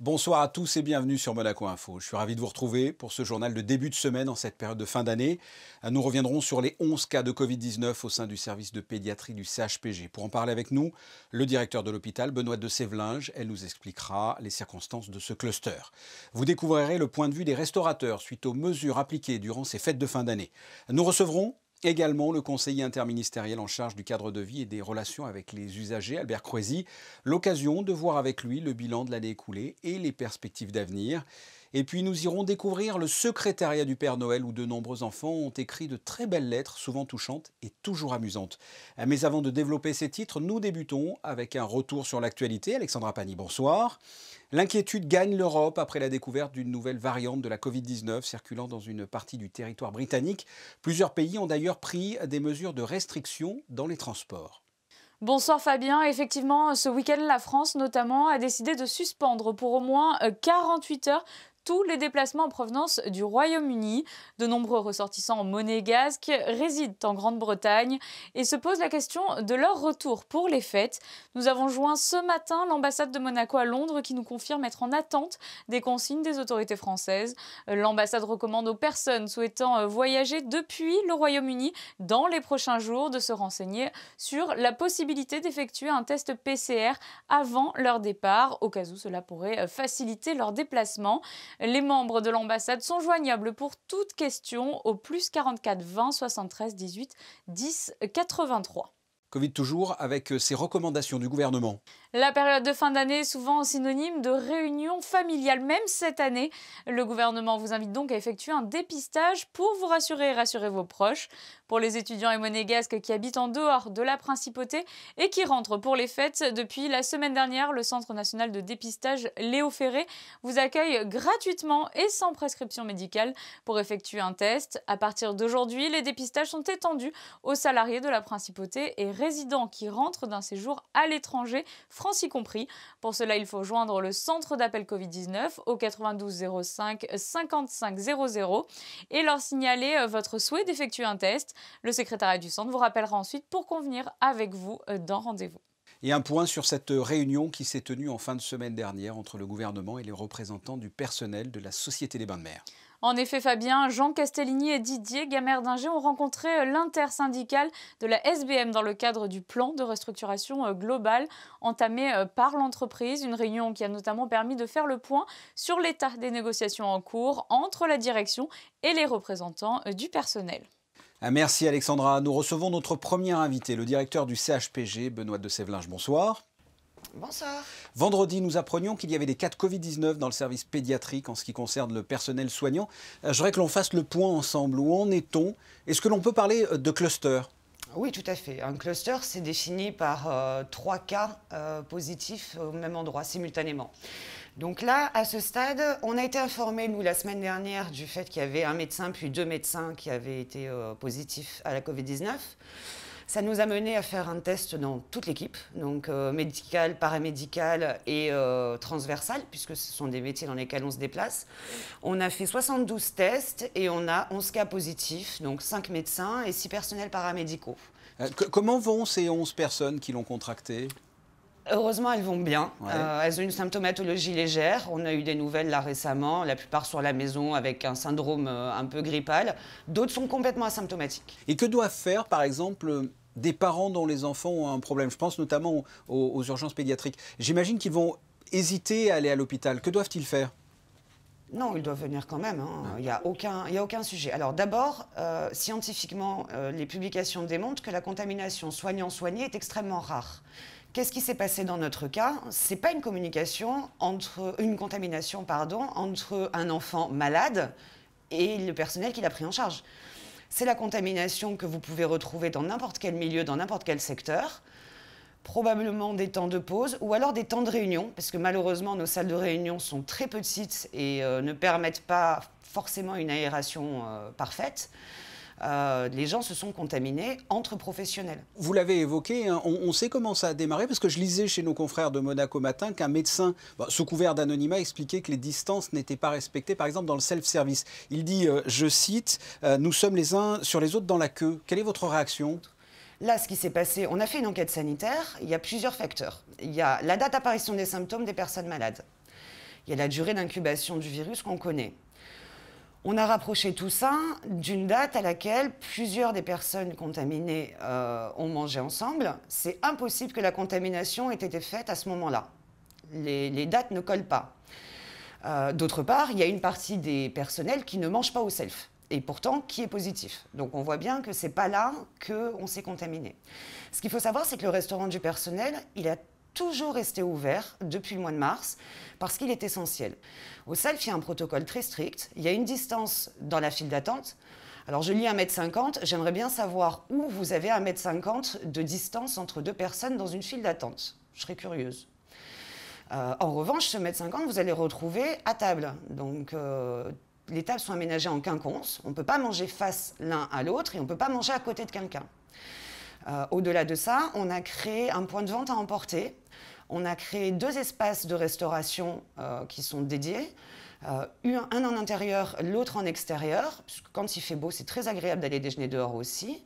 Bonsoir à tous et bienvenue sur Monaco Info. Je suis ravi de vous retrouver pour ce journal de début de semaine en cette période de fin d'année. Nous reviendrons sur les 11 cas de Covid-19 au sein du service de pédiatrie du CHPG. Pour en parler avec nous, le directeur de l'hôpital, Benoît de Sévelinges. Elle nous expliquera les circonstances de ce cluster. Vous découvrirez le point de vue des restaurateurs suite aux mesures appliquées durant ces fêtes de fin d'année. Nous recevrons également le conseiller interministériel en charge du cadre de vie et des relations avec les usagers, Albert Croisi. L'occasion de voir avec lui le bilan de l'année écoulée et les perspectives d'avenir. Et puis nous irons découvrir le secrétariat du Père Noël où de nombreux enfants ont écrit de très belles lettres, souvent touchantes et toujours amusantes. Mais avant de développer ces titres, nous débutons avec un retour sur l'actualité. Alexandra Pani, bonsoir. L'inquiétude gagne l'Europe après la découverte d'une nouvelle variante de la Covid-19 circulant dans une partie du territoire britannique. Plusieurs pays ont d'ailleurs pris des mesures de restriction dans les transports. Bonsoir Fabien, effectivement ce week-end la France notamment a décidé de suspendre pour au moins 48 heures tous les déplacements en provenance du Royaume-Uni. De nombreux ressortissants monégasques résident en Grande-Bretagne et se posent la question de leur retour pour les fêtes. Nous avons joint ce matin l'ambassade de Monaco à Londres qui nous confirme être en attente des consignes des autorités françaises. L'ambassade recommande aux personnes souhaitant voyager depuis le Royaume-Uni dans les prochains jours de se renseigner sur la possibilité d'effectuer un test PCR avant leur départ, au cas où cela pourrait faciliter leur déplacement. Les membres de l'ambassade sont joignables pour toute question au plus 44 20 73 18 10 83. Covid toujours avec ces recommandations du gouvernement. La période de fin d'année est souvent synonyme de réunion familiale, même cette année. Le gouvernement vous invite donc à effectuer un dépistage pour vous rassurer et rassurer vos proches. Pour les étudiants et monégasques qui habitent en dehors de la principauté et qui rentrent pour les fêtes, depuis la semaine dernière, le Centre national de dépistage Léo Ferré vous accueille gratuitement et sans prescription médicale pour effectuer un test. À partir d'aujourd'hui, les dépistages sont étendus aux salariés de la principauté et résidents qui rentrent d'un séjour à l'étranger, France y compris. Pour cela, il faut joindre le centre d'appel Covid-19 au 92 05 55 00 et leur signaler votre souhait d'effectuer un test. Le secrétariat du centre vous rappellera ensuite pour convenir avec vous d'un rendez-vous. Et un point sur cette réunion qui s'est tenue en fin de semaine dernière entre le gouvernement et les représentants du personnel de la Société des Bains de Mer. En effet, Fabien, Jean Castellini et Didier Gamerdиnger ont rencontré l'intersyndicale de la SBM dans le cadre du plan de restructuration globale entamé par l'entreprise. Une réunion qui a notamment permis de faire le point sur l'état des négociations en cours entre la direction et les représentants du personnel. Merci Alexandra. Nous recevons notre premier invité, le directeur du CHPG, Benoît de Sévelinges. Bonsoir. Bonsoir. Vendredi, nous apprenions qu'il y avait des cas de Covid-19 dans le service pédiatrique en ce qui concerne le personnel soignant. Je voudrais que l'on fasse le point ensemble. Où en est-on? Est-ce que l'on peut parler de cluster? Oui, tout à fait. Un cluster, c'est défini par 3 cas positifs au même endroit, simultanément. Donc là, à ce stade, on a été informés, nous, la semaine dernière, du fait qu'il y avait un médecin puis 2 médecins qui avaient été positifs à la Covid-19. Ça nous a mené à faire un test dans toute l'équipe, donc médicale, paramédicale et transversale, puisque ce sont des métiers dans lesquels on se déplace. On a fait 72 tests et on a 11 cas positifs, donc 5 médecins et 6 personnels paramédicaux. Comment vont ces 11 personnes qui l'ont contracté? Heureusement, elles vont bien. Ouais. Elles ont une symptomatologie légère. On a eu des nouvelles là récemment, la plupart sur la maison avec un syndrome un peu grippal. D'autres sont complètement asymptomatiques. Et que doivent faire, par exemple, des parents dont les enfants ont un problème? Je pense notamment aux urgences pédiatriques. J'imagine qu'ils vont hésiter à aller à l'hôpital. Que doivent-ils faire? Non, ils doivent venir quand même. Hein. Il n'y a aucun sujet. Alors d'abord, scientifiquement, les publications démontrent que la contamination soignant-soigné est extrêmement rare. Qu'est-ce qui s'est passé dans notre cas? Ce n'est pas une contamination entre un enfant malade et le personnel qui l'a pris en charge. C'est la contamination que vous pouvez retrouver dans n'importe quel milieu, dans n'importe quel secteur. Probablement des temps de pause ou alors des temps de réunion, parce que malheureusement nos salles de réunion sont très petites et ne permettent pas forcément une aération parfaite. Les gens se sont contaminés entre professionnels. Vous l'avez évoqué, hein, on sait comment ça a démarré, parce que je lisais chez nos confrères de Monaco Matin qu'un médecin, sous couvert d'anonymat, expliquait que les distances n'étaient pas respectées, par exemple dans le self-service. Il dit, je cite, « Nous sommes les uns sur les autres dans la queue ». Quelle est votre réaction? Là, ce qui s'est passé, on a fait une enquête sanitaire, il y a plusieurs facteurs. Il y a la date d'apparition des symptômes des personnes malades. Il y a la durée d'incubation du virus qu'on connaît. On a rapproché tout ça d'une date à laquelle plusieurs des personnes contaminées ont mangé ensemble. C'est impossible que la contamination ait été faite à ce moment-là. Les dates ne collent pas. D'autre part, il y a une partie des personnels qui ne mangent pas au self, et pourtant qui est positif. Donc on voit bien que ce n'est pas là qu'on s'est contaminé. Ce qu'il faut savoir, c'est que le restaurant du personnel, il a toujours resté ouvert depuis le mois de mars, parce qu'il est essentiel. Au self, il y a un protocole très strict, il y a une distance dans la file d'attente. Alors je lis 1,50 m, j'aimerais bien savoir où vous avez 1,50 m de distance entre deux personnes dans une file d'attente. Je serais curieuse. En revanche, ce 1,50 m, vous allez le retrouver à table. Donc les tables sont aménagées en quinconce, on ne peut pas manger face l'un à l'autre et on ne peut pas manger à côté de quelqu'un. Au-delà de ça, on a créé un point de vente à emporter. On a créé 2 espaces de restauration qui sont dédiés. Un en intérieur, l'autre en extérieur. Puisque quand il fait beau, c'est très agréable d'aller déjeuner dehors aussi.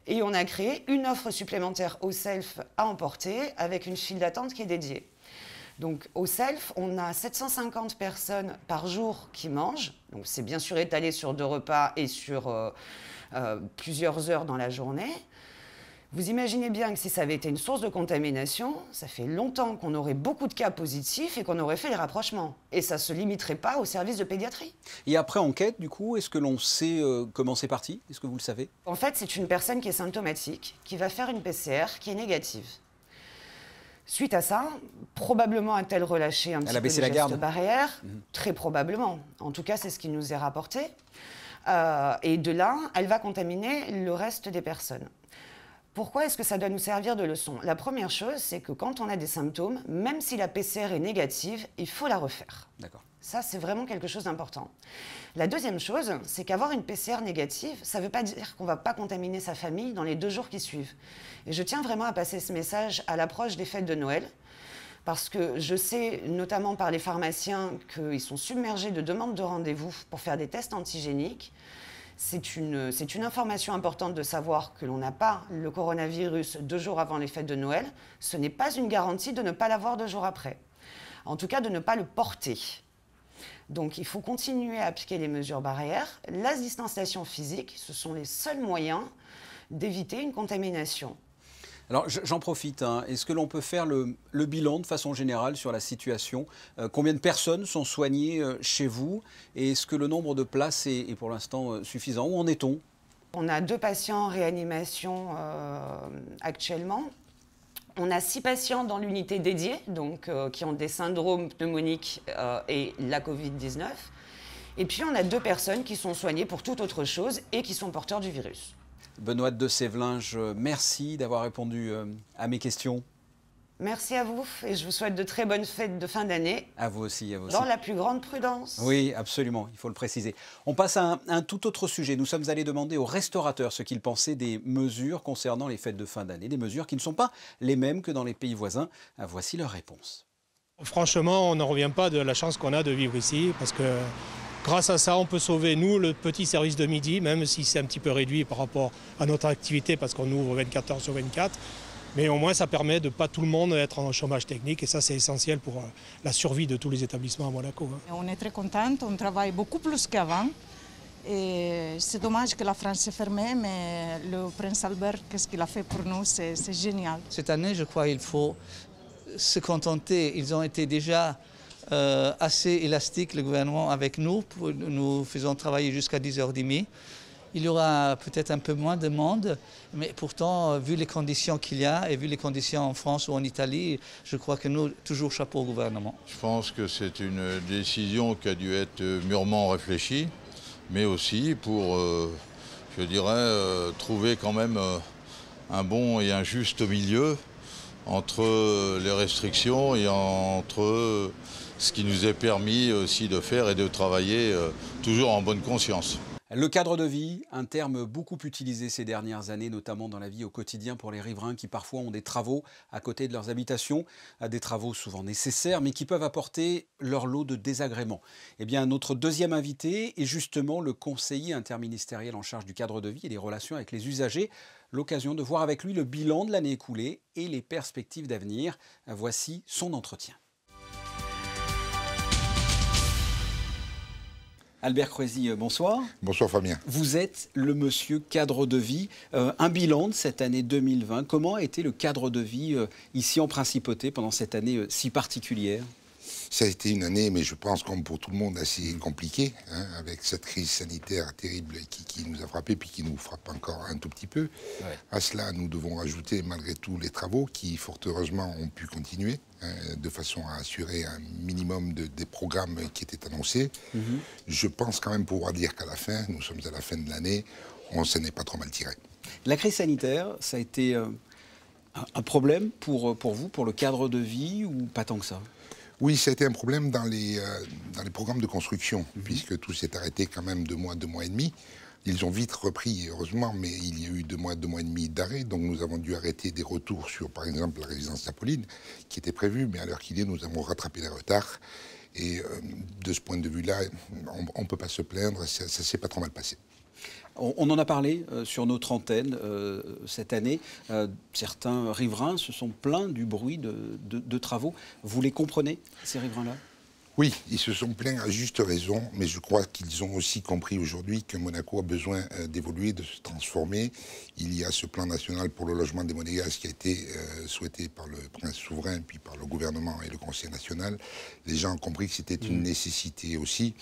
Et on a créé une offre supplémentaire au self à emporter avec une file d'attente qui est dédiée. Donc au self, on a 750 personnes par jour qui mangent. Donc c'est bien sûr étalé sur 2 repas et sur plusieurs heures dans la journée. Vous imaginez bien que si ça avait été une source de contamination, ça fait longtemps qu'on aurait beaucoup de cas positifs et qu'on aurait fait les rapprochements. Et ça ne se limiterait pas au service de pédiatrie. Et après enquête, du coup, est-ce que l'on sait comment c'est parti? Est-ce que vous le savez? En fait, c'est une personne qui est symptomatique, qui va faire une PCR qui est négative. Suite à ça, probablement a-t-elle relâché un petit peu le geste barrière. Très probablement. En tout cas, c'est ce qui nous est rapporté. Et de là, elle va contaminer le reste des personnes. Pourquoi est-ce que ça doit nous servir de leçon? La première chose, c'est que quand on a des symptômes, même si la PCR est négative, il faut la refaire. D'accord. Ça, c'est vraiment quelque chose d'important. La deuxième chose, c'est qu'avoir une PCR négative, ça ne veut pas dire qu'on ne va pas contaminer sa famille dans les 2 jours qui suivent. Et je tiens vraiment à passer ce message à l'approche des fêtes de Noël, parce que je sais, notamment par les pharmaciens, qu'ils sont submergés de demandes de rendez-vous pour faire des tests antigéniques. C'est une information importante de savoir que l'on n'a pas le coronavirus 2 jours avant les fêtes de Noël. Ce n'est pas une garantie de ne pas l'avoir 2 jours après. En tout cas, de ne pas le porter. Donc, il faut continuer à appliquer les mesures barrières. La distanciation physique, ce sont les seuls moyens d'éviter une contamination. Alors j'en profite, hein. Est-ce que l'on peut faire le bilan de façon générale sur la situation? Combien de personnes sont soignées chez vous? Et est-ce que le nombre de places est pour l'instant suffisant? Où en est-on? On a 2 patients en réanimation actuellement. On a 6 patients dans l'unité dédiée, donc, qui ont des syndromes pneumoniques et la Covid-19. Et puis on a 2 personnes qui sont soignées pour toute autre chose et qui sont porteurs du virus. Benoît de Sévelinge, merci d'avoir répondu à mes questions. Merci à vous et je vous souhaite de très bonnes fêtes de fin d'année. À vous aussi, à vous aussi. Dans la plus grande prudence. Oui, absolument, il faut le préciser. On passe à un tout autre sujet. Nous sommes allés demander aux restaurateurs ce qu'ils pensaient des mesures concernant les fêtes de fin d'année, des mesures qui ne sont pas les mêmes que dans les pays voisins. Voici leur réponse. Franchement, on n'en revient pas de la chance qu'on a de vivre ici parce que grâce à ça, on peut sauver, nous, le petit service de midi, même si c'est un petit peu réduit par rapport à notre activité parce qu'on ouvre 24 heures sur 24. Mais au moins, ça permet de pas tout le monde être en chômage technique et ça, c'est essentiel pour la survie de tous les établissements à Monaco. On est très contente, on travaille beaucoup plus qu'avant. Et c'est dommage que la France est fermée, mais le prince Albert, qu'est-ce qu'il a fait pour nous, c'est génial. Cette année, je crois qu'il faut se contenter. Ils ont été déjà assez élastiques, le gouvernement, avec nous. Nous faisons travailler jusqu'à 10h30. Il y aura peut-être un peu moins de monde, mais pourtant, vu les conditions qu'il y a et vu les conditions en France ou en Italie, je crois que nous, toujours chapeau au gouvernement. Je pense que c'est une décision qui a dû être mûrement réfléchie, mais aussi pour, je dirais, trouver quand même un bon et un juste milieu entre les restrictions et entre ce qui nous est permis aussi de faire et de travailler toujours en bonne conscience. Le cadre de vie, un terme beaucoup utilisé ces dernières années, notamment dans la vie au quotidien pour les riverains qui parfois ont des travaux à côté de leurs habitations, des travaux souvent nécessaires, mais qui peuvent apporter leur lot de désagréments. Eh bien, notre deuxième invité est justement le conseiller interministériel en charge du cadre de vie et des relations avec les usagers. L'occasion de voir avec lui le bilan de l'année écoulée et les perspectives d'avenir. Voici son entretien. Albert Croisi, bonsoir. Bonsoir Fabien. Vous êtes le monsieur cadre de vie. Un bilan de cette année 2020. Comment a été le cadre de vie ici en Principauté pendant cette année si particulière ? Ça a été une année, mais je pense comme pour tout le monde, assez compliquée, hein, avec cette crise sanitaire terrible qui nous a frappés, puis qui nous frappe encore un tout petit peu. Ouais. À cela, nous devons ajouter malgré tout les travaux qui, fort heureusement, ont pu continuer, hein, de façon à assurer un minimum des programmes qui étaient annoncés. Je pense quand même pouvoir dire qu'à la fin, nous sommes à la fin de l'année, on s'en est pas trop mal tiré. La crise sanitaire, ça a été un problème pour vous, pour le cadre de vie, ou pas tant que ça ? Oui, ça a été un problème dans les programmes de construction, puisque tout s'est arrêté quand même 2 mois et demi. Ils ont vite repris, heureusement, mais il y a eu 2 mois et demi d'arrêt. Donc nous avons dû arrêter des retours sur, par exemple, la résidence d'Apolline, qui était prévue, mais à l'heure qu'il est, nous avons rattrapé les retards. Et de ce point de vue-là, on ne peut pas se plaindre, ça ne s'est pas trop mal passé. On en a parlé sur notre antenne cette année. Certains riverains se sont plaints du bruit de travaux. Vous les comprenez, ces riverains-là ? Oui, ils se sont plaints à juste raison, mais je crois qu'ils ont aussi compris aujourd'hui que Monaco a besoin d'évoluer, de se transformer. Il y a ce plan national pour le logement des Monégasques qui a été souhaité par le prince souverain, puis par le gouvernement et le conseil national. Les gens ont compris que c'était une nécessité aussi.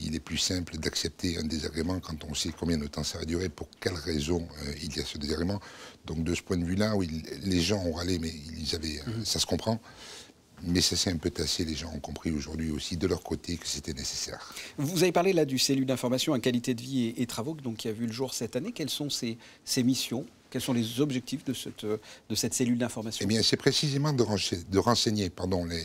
Il est plus simple d'accepter un désagrément quand on sait combien de temps ça va durer, pour quelles raisons il y a ce désagrément. Donc de ce point de vue-là, oui, les gens ont râlé, mais ils avaient, ça se comprend. Mais ça s'est un peu tassé, les gens ont compris aujourd'hui aussi de leur côté que c'était nécessaire. Vous avez parlé là du cellule d'information à qualité de vie et travaux donc, qui a vu le jour cette année. Quelles sont ses missions ? Quels sont les objectifs de cette cellule d'information ? Eh bien, c'est précisément de renseigner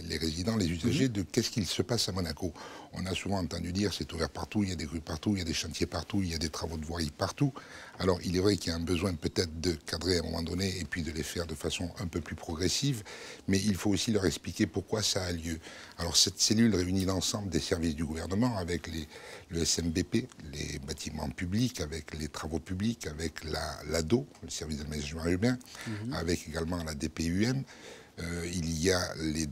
les résidents, les usagers, de qu'est-ce qu'il se passe à Monaco. On a souvent entendu dire c'est ouvert partout, il y a des rues partout, il y a des chantiers partout, il y a des travaux de voirie partout. Alors, il est vrai qu'il y a un besoin peut-être de cadrer à un moment donné et puis de les faire de façon un peu plus progressive, mais il faut aussi leur expliquer pourquoi ça a lieu. Alors, cette cellule réunit l'ensemble des services du gouvernement avec le SMBP, les bâtiments publics, avec les travaux publics, avec l'ADO, le service d'aménagement urbain, avec également la DPUM. Il y a le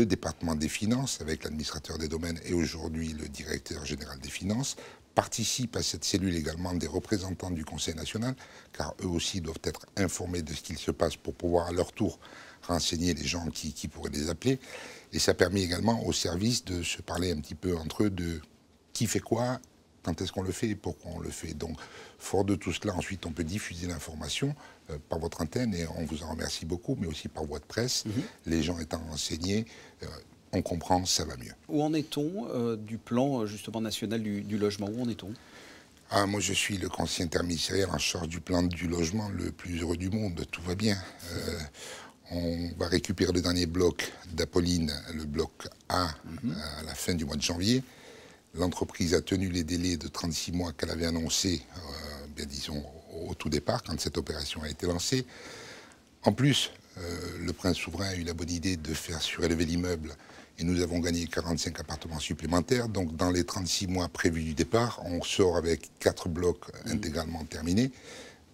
département des finances avec l'administrateur des domaines et aujourd'hui le directeur général des finances. Participent à cette cellule également des représentants du Conseil national, car eux aussi doivent être informés de ce qu'il se passe pour pouvoir à leur tour renseigner les gens qui pourraient les appeler. Et ça permet également aux services de se parler un petit peu entre eux de qui fait quoi, quand est-ce qu'on le fait et pourquoi on le fait. Donc, fort de tout cela, ensuite, on peut diffuser l'information par votre antenne et on vous en remercie beaucoup, mais aussi par voie de presse. Les gens étant renseignés, on comprend, ça va mieux. Où en est-on du plan justement national du logement ? Où en est-on ? Moi, je suis le conseiller interministériel en charge du plan du logement le plus heureux du monde. Tout va bien. On va récupérer le dernier bloc d'Apolline, le bloc A, à la fin du mois de janvier. L'entreprise a tenu les délais de 36 mois qu'elle avait annoncés, disons, au tout départ, quand cette opération a été lancée. En plus, le prince souverain a eu la bonne idée de faire surélever l'immeuble et nous avons gagné 45 appartements supplémentaires. Donc, dans les 36 mois prévus du départ, on sort avec 4 blocs intégralement terminés.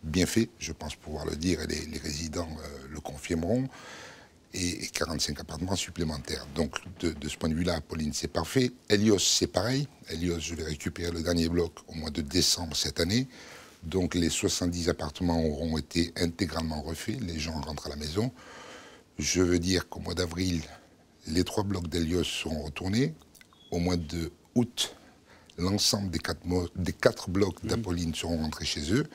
Bien fait, je pense pouvoir le dire, et les résidents le confirmeront. Et 45 appartements supplémentaires. Donc, de ce point de vue-là, Apolline, c'est parfait. Helios, c'est pareil. Helios, je vais récupérer le dernier bloc au mois de décembre cette année. Donc, les 70 appartements auront été intégralement refaits. Les gens rentrent à la maison. Je veux dire qu'au mois d'avril, les 3 blocs d'Helios seront retournés. Au mois de août, l'ensemble des 4 blocs d'Apolline seront rentrés chez eux.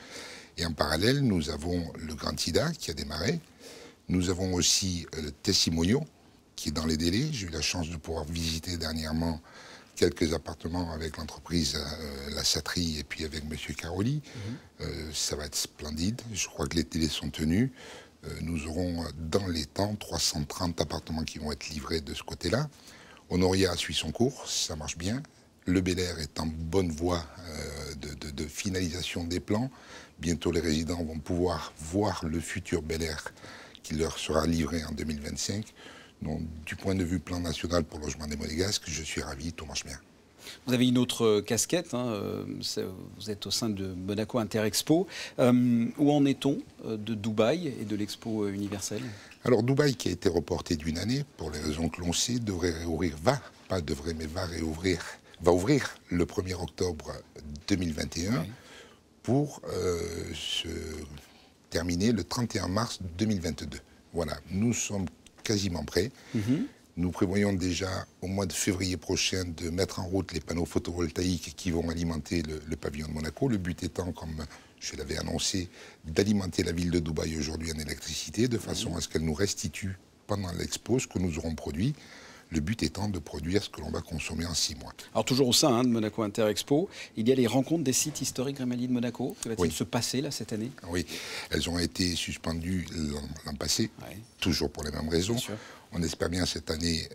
Et en parallèle, nous avons le Grand Ida qui a démarré. Nous avons aussi le Tessimoyo, qui est dans les délais. J'ai eu la chance de pouvoir visiter dernièrement quelques appartements avec l'entreprise La Satterie et puis avec M. Caroli. Ça va être splendide. Je crois que les délais sont tenus. Nous aurons dans les temps 330 appartements qui vont être livrés de ce côté-là. Honoria suit son cours, ça marche bien. Le Bel Air est en bonne voie de finalisation des plans. Bientôt, les résidents vont pouvoir voir le futur Bel Air qui leur sera livré en 2025. Donc, du point de vue plan national pour le logement des Monégasques, je suis ravi, tout marche bien. Vous avez une autre casquette, vous êtes au sein de Monaco Interexpo. Où en est-on de Dubaï et de l'Expo universelle ? Alors, Dubaï, qui a été reporté d'1 année, pour les raisons que l'on sait, devrait réouvrir, va réouvrir va ouvrir le 1er octobre 2021 pour se terminer le 31 mars 2022. Voilà, nous sommes quasiment prêts. Nous prévoyons déjà au mois de février prochain de mettre en route les panneaux photovoltaïques qui vont alimenter le pavillon de Monaco. Le but étant, comme je l'avais annoncé, d'alimenter la ville de Dubaï aujourd'hui en électricité de façon à ce qu'elle nous restitue pendant l'expo ce que nous aurons produit. Le but étant de produire ce que l'on va consommer en 6 mois. Alors toujours au sein de Monaco Interexpo, il y a les rencontres des sites historiques Grémalier de Monaco. Que va-t-il se passer là cette année? Oui, elles ont été suspendues l'an passé, toujours pour les mêmes raisons. On espère bien cette année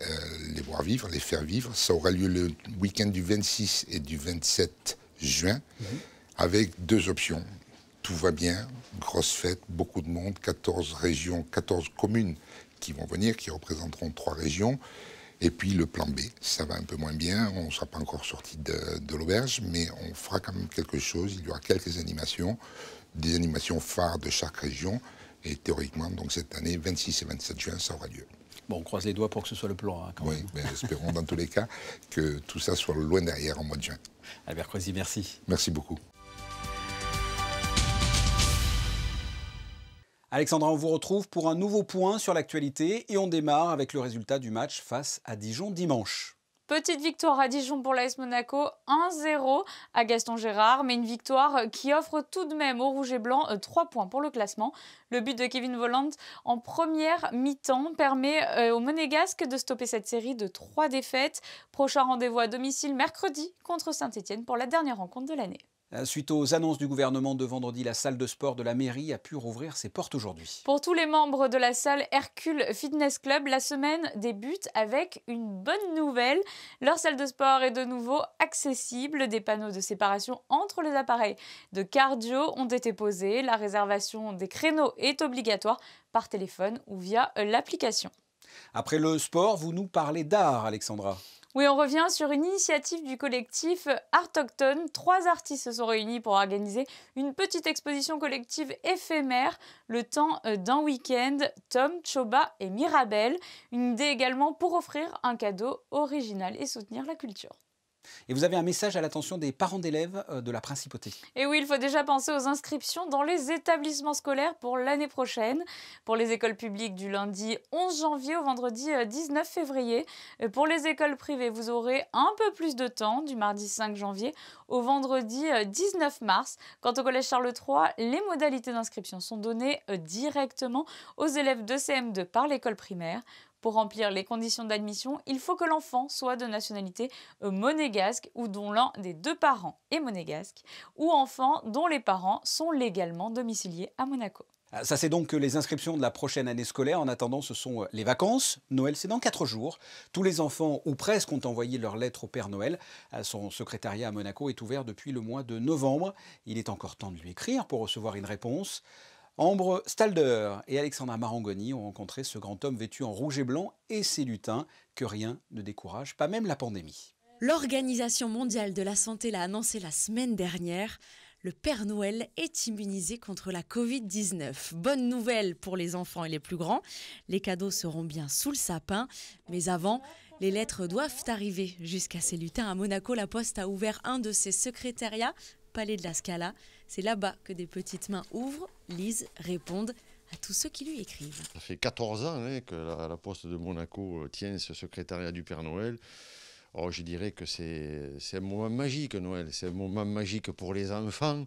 les voir vivre, les faire vivre. Ça aura lieu le week-end du 26 et du 27 juin, avec 2 options. Tout va bien, grosse fête, beaucoup de monde, 14 régions, 14 communes qui vont venir, qui représenteront 3 régions. Et puis le plan B, ça va un peu moins bien, on ne sera pas encore sorti de l'auberge, mais on fera quand même quelque chose. Il y aura quelques animations, des animations phares de chaque région. Et théoriquement, donc cette année, 26 et 27 juin, ça aura lieu. Bon, on croise les doigts pour que ce soit le plan A, quand même. Oui, espérons dans tous les cas que tout ça soit loin derrière en mois de juin. Albert Croisi, merci. Merci beaucoup. Alexandra, on vous retrouve pour un nouveau point sur l'actualité et on démarre avec le résultat du match face à Dijon dimanche. Petite victoire à Dijon pour l'AS Monaco, 1-0 à Gaston Gérard, mais une victoire qui offre tout de même au Rouge et Blanc 3 points pour le classement. Le but de Kevin Volland en première mi-temps permet aux Monégasques de stopper cette série de 3 défaites. Prochain rendez-vous à domicile mercredi contre Saint-Etienne pour la dernière rencontre de l'année. Suite aux annonces du gouvernement de vendredi, la salle de sport de la mairie a pu rouvrir ses portes aujourd'hui. Pour tous les membres de la salle Hercule Fitness Club, la semaine débute avec une bonne nouvelle. Leur salle de sport est de nouveau accessible. Des panneaux de séparation entre les appareils de cardio ont été posés. La réservation des créneaux est obligatoire par téléphone ou via l'application. Après le sport, vous nous parlez d'art, Alexandra. Oui, on revient sur une initiative du collectif Artoctone. 3 artistes se sont réunis pour organiser une petite exposition collective éphémère le temps d'un week-end. Tom, Choba et Mirabel. Une idée également pour offrir un cadeau original et soutenir la culture. Et vous avez un message à l'attention des parents d'élèves de la Principauté. Et oui, il faut déjà penser aux inscriptions dans les établissements scolaires pour l'année prochaine. Pour les écoles publiques du lundi 11 janvier au vendredi 19 février. Pour les écoles privées, vous aurez un peu plus de temps, du mardi 5 janvier au vendredi 19 mars. Quant au collège Charles III, les modalités d'inscription sont données directement aux élèves de CM2 par l'école primaire. Pour remplir les conditions d'admission, il faut que l'enfant soit de nationalité monégasque ou dont l'un des 2 parents est monégasque, ou enfant dont les parents sont légalement domiciliés à Monaco. Ça, c'est donc les inscriptions de la prochaine année scolaire. En attendant, ce sont les vacances. Noël, c'est dans 4 jours. Tous les enfants, ou presque, ont envoyé leur lettre au Père Noël. Son secrétariat à Monaco est ouvert depuis le mois de novembre. Il est encore temps de lui écrire pour recevoir une réponse. Ambre Stalder et Alexandra Marangoni ont rencontré ce grand homme vêtu en rouge et blanc et ses lutins que rien ne décourage, pas même la pandémie. L'Organisation mondiale de la santé l'a annoncé la semaine dernière. Le Père Noël est immunisé contre la Covid-19. Bonne nouvelle pour les enfants et les plus grands. Les cadeaux seront bien sous le sapin. Mais avant, les lettres doivent arriver jusqu'à ces lutins. À Monaco, la Poste a ouvert un de ses secrétariats, Palais de la Scala. C'est là-bas que des petites mains ouvrent, lisent, répondent à tous ceux qui lui écrivent. Ça fait 14 ans que la Poste de Monaco tient ce secrétariat du Père Noël. Alors, je dirais que c'est un moment magique, Noël. C'est un moment magique pour les enfants.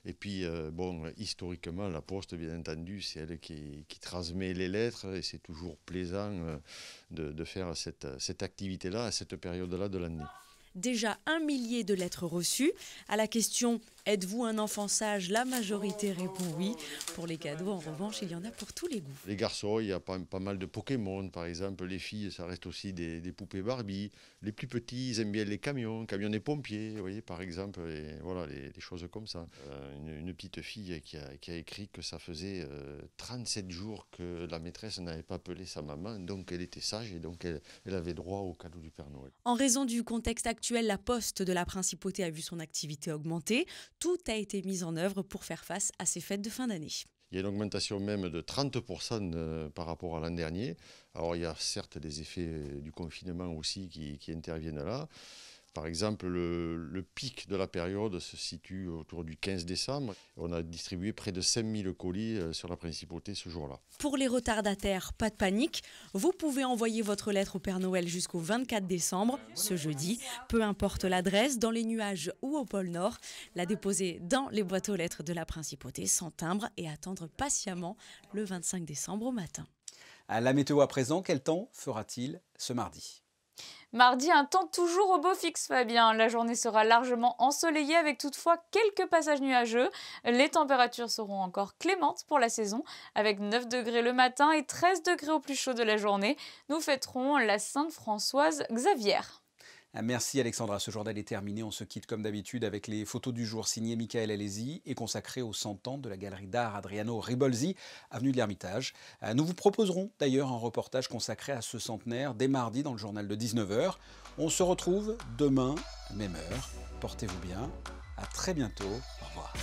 Et puis, historiquement, la Poste, bien entendu, c'est elle qui transmet les lettres. Et c'est toujours plaisant de faire cette activité-là, à cette période-là de l'année. Déjà 1 millier de lettres reçues. À la question « Êtes-vous un enfant sage ?», la majorité répond oui. Pour les cadeaux, en revanche, il y en a pour tous les goûts. Les garçons, il y a pas mal de Pokémon, par exemple. Les filles, ça reste aussi des poupées Barbie. Les plus petits, ils aiment bien les camions des pompiers, vous voyez, par exemple. Et voilà, les choses comme ça. Une petite fille qui a écrit que ça faisait 37 jours que la maîtresse n'avait pas appelé sa maman, donc elle était sage et donc elle avait droit au cadeau du Père Noël. En raison du contexte actuel, la Poste de la Principauté a vu son activité augmenter. Tout a été mis en œuvre pour faire face à ces fêtes de fin d'année. Il y a une augmentation même de 30% par rapport à l'an dernier. Alors il y a certes des effets du confinement aussi qui interviennent là. Par exemple, le pic de la période se situe autour du 15 décembre. On a distribué près de 5000 colis sur la Principauté ce jour-là. Pour les retardataires, pas de panique. Vous pouvez envoyer votre lettre au Père Noël jusqu'au 24 décembre, ce jeudi. Peu importe l'adresse, dans les nuages ou au pôle Nord. La déposer dans les boîtes aux lettres de la Principauté sans timbre et attendre patiemment le 25 décembre au matin. À la météo à présent, quel temps fera-t-il ce mardi ? Mardi, un temps toujours au beau fixe, Fabien. La journée sera largement ensoleillée avec toutefois quelques passages nuageux. Les températures seront encore clémentes pour la saison, avec 9 degrés le matin et 13 degrés au plus chaud de la journée. Nous fêterons la Sainte-Françoise Xavier. Merci Alexandra, ce journal est terminé. On se quitte comme d'habitude avec les photos du jour signées Michael Alesi et consacrées aux 100 ans de la galerie d'art Adriano Ribolzi, avenue de l'Ermitage. Nous vous proposerons d'ailleurs un reportage consacré à ce centenaire dès mardi dans le journal de 19h. On se retrouve demain, même heure. Portez-vous bien, à très bientôt, au revoir.